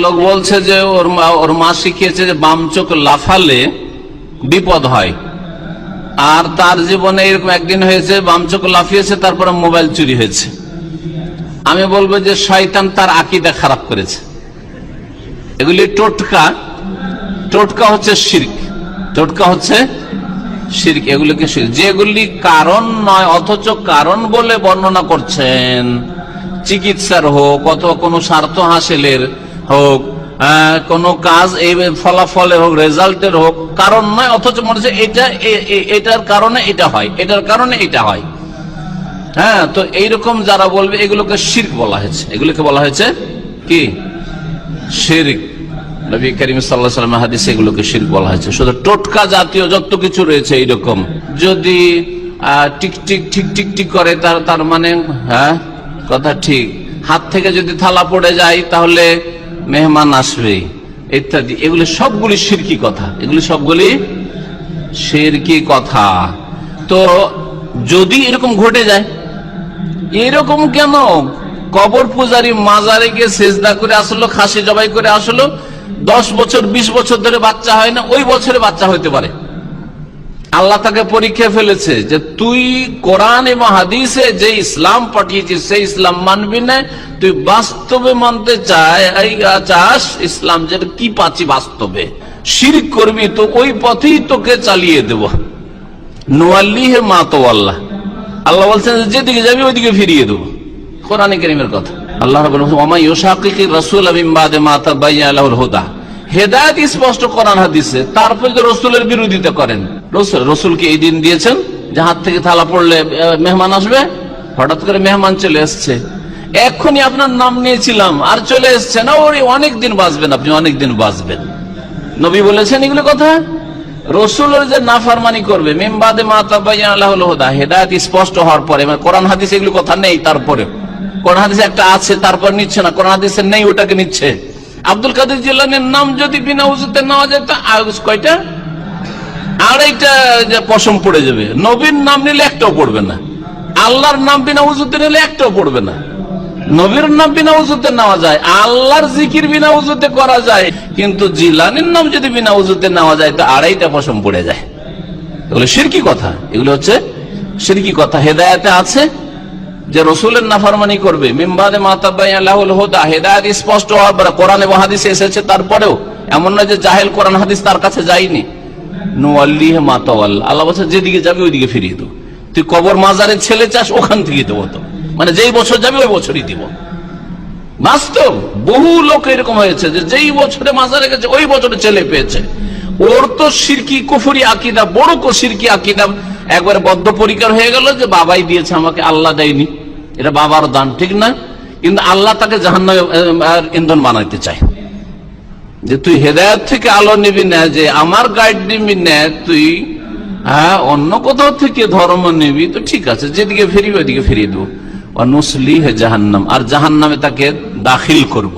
লোক বলছে যে ওর মা শিখিয়েছে যে বাম চোখ লাফালে বিপদ হয়, আর তার জীবনে এরকম একদিন হয়েছে বাম চোখ লাফিয়েছে, তারপরে মোবাইল চুরি হয়েছে। আমি বলবো যে শয়তান তার আকীদা খারাপ করেছে। এগুলি টোটকা, টোটকা হচ্ছে শিরক, টোটকা হচ্ছে শিরক। এগুলিকে শিরক, যেগুলি কারণ নয় অথচ কারণ বলে বর্ণনা করছেন, চিকিৎসার হোক অথবা কোনো স্বার্থ হাসিলের হোক, কোন কাজ এই ফলাফলের হোক, রেজাল্টের হোক, কারণ নয় অথচ মনে হচ্ছে এটার কারণে এটা হয়, এটার কারণে এটা হয়। হ্যাঁ, তো এইরকম যারা বলবে এগুলোকে শিরক বলা হয়েছে। এগুলোকে বলা হয়েছে কি? শিরক। নবী করিম সাল্লাল্লাহু আলাইহি ওয়াসাল্লাম হাদিসে এগুলোকে শিরক বলা হয়েছে। শুধু টোটকা জাতীয় যত কিছু রয়েছে এইরকম যদি টিক টিক ঠিক টিক টিক করে, তার মানে হ্যাঁ কথা ঠিক, হাত থেকে যদি থালা পড়ে যায় তাহলে মেহমান আসবে ইত্যাদি, এগুলি সবগুলি শিরকি কথা, এগুলি সবগুলি শিরকি কথা। তো যদি এরকম ঘটে যায়, এরকম কেন? কবর পূজারী মাজারে গিয়ে সেজদা করে আসলো, খাসি জবাই করে আসলো, 10 বছর 20 বছর ধরে বাচ্চা হয় না, ওই বছরে বাচ্চা হইতে পারে। আল্লাহ তাকে পরীক্ষা ফেলেছে যে তুই কোরআন এবং হাদিসে যে ইসলাম পাঠিয়েছিস সেই ইসলাম মানবি না, তুই বাস্তবে মানতে চাস ইসলাম, যেটা কি পাচ্ছি বাস্তবে শিরক করবি, তো ওই পথেই তোকে চালিয়ে দেব। নুয়াল্লিহি মা তাওয়াল্লা, আল্লাহ বলছেন যেদিকে যাবি ওইদিকে ফিরিয়ে দেবো। কোরআন কারীমের কথা। আল্লাহ রাব্বুল আলামিন ওয়া মা ইউশাকিকির রাসূল মিন বাদি মা তাবায়্যানা লাহুল হুদা, হেদায়েত স্পষ্ট কোরআন হাদিসে, তারপর যে রাসূলের বিরোধিতা করেন। রাসূলকে এই দিন দিয়েছেন যে হাত থেকে থালা পড়লে মেহমান আসবে, হঠাৎ করে মেহমান চলে এসছে, এক্ষুনি আপনার নাম নিয়েছিলাম আর চলে এসছে না, ওই অনেক দিন বাঁচবেন, আপনি অনেক দিন বাঁচবেন। নবী বলেছেন এগুলো কথা। রাসূলের যে নাফরমানি করবে মিন বাদি মা তাবায়্যানা লাহুল হুদা, হেদায়েত স্পষ্ট হওয়ার পরে, মানে কোরআন হাদিসে এগুলো কথা নেই, তারপরে কোরআন হাদিসে একটা আছে তারপর নিচ্ছে না, কোরআন হাদিসে নেই ওটাকে নিচ্ছে। আব্দুল কাদের জিলানীর নাম যদি বিনা উযুতে নেওয়া যায় তা কয়টা? আড়াইটা পশম পড়ে যাবে। নবীর নাম নিলে একটাও পড়বে না, আল্লাহর নাম বিনা উযুতে নিলে একটাও পড়বে না। নবীর নাম বিনা উযুতে নেওয়া যায়, আল্লাহর জিকির বিনা উযুতে করা যায়, কিন্তু জিলানীর নাম যদি বিনা উযুতে নেওয়া যায় তো আড়াইটা পশম পড়ে যায়। এগুলো শিরকি কথা, এগুলো হচ্ছে শিরকি কথা। হেদায়েতে আছে যে রাসূলের নাফরমানি করবে, মিন বাদি মা তাবায়্যানা লাহুল হুদা, হেদায়েত স্পষ্ট হওয়ার পরে, কোরআন এবং হাদিসে এসেছে তারপরেও, এমন নয় যে জাহেল কোরআন হাদিস তার কাছে যায়নি। নুওয়াল্লিহি মা তাওয়াল্লা, আল্লাহ বলছে যেদিকে যাবে ওইদিকে ফিরিয়ে দেবো। তুই কবর মাজারে ছেলে চাস, ওখান থেকে দেবো, তো মানে যেই বছর যাবে ওই বছরই দিব। বাস্তব বহু লোক এরকম হয়েছে যে যেই বছরে মাজারে গেছে ওই বছরে ছেলে পেয়েছে। ওর তো শিরকি কুফরি আকীদা, বড় শিরকি আকীদা, একবারে বদ্ধপরিকর হয়ে গেল যে বাবাই দিয়েছে আমাকে, আল্লাহ দেয়নি, এটা বাবার দান, ঠিক না? কিন্তু আল্লাহ তাকে জাহান্নামে ইন্ধন বানাইতে চায় যে তুই হেদায়েত থেকে আলো নিবি না, যে আমার গাইড নিবি না, তুই অন্য কোথাও থেকে ধর্ম নিবি, তো ঠিক আছে, যেদিকে ফিরিবি ওইদিকে ফিরিয়ে দেবো। ওয়া নুসলিহি জাহান্নাম, আর জাহান্নামে তাকে দাখিল করব।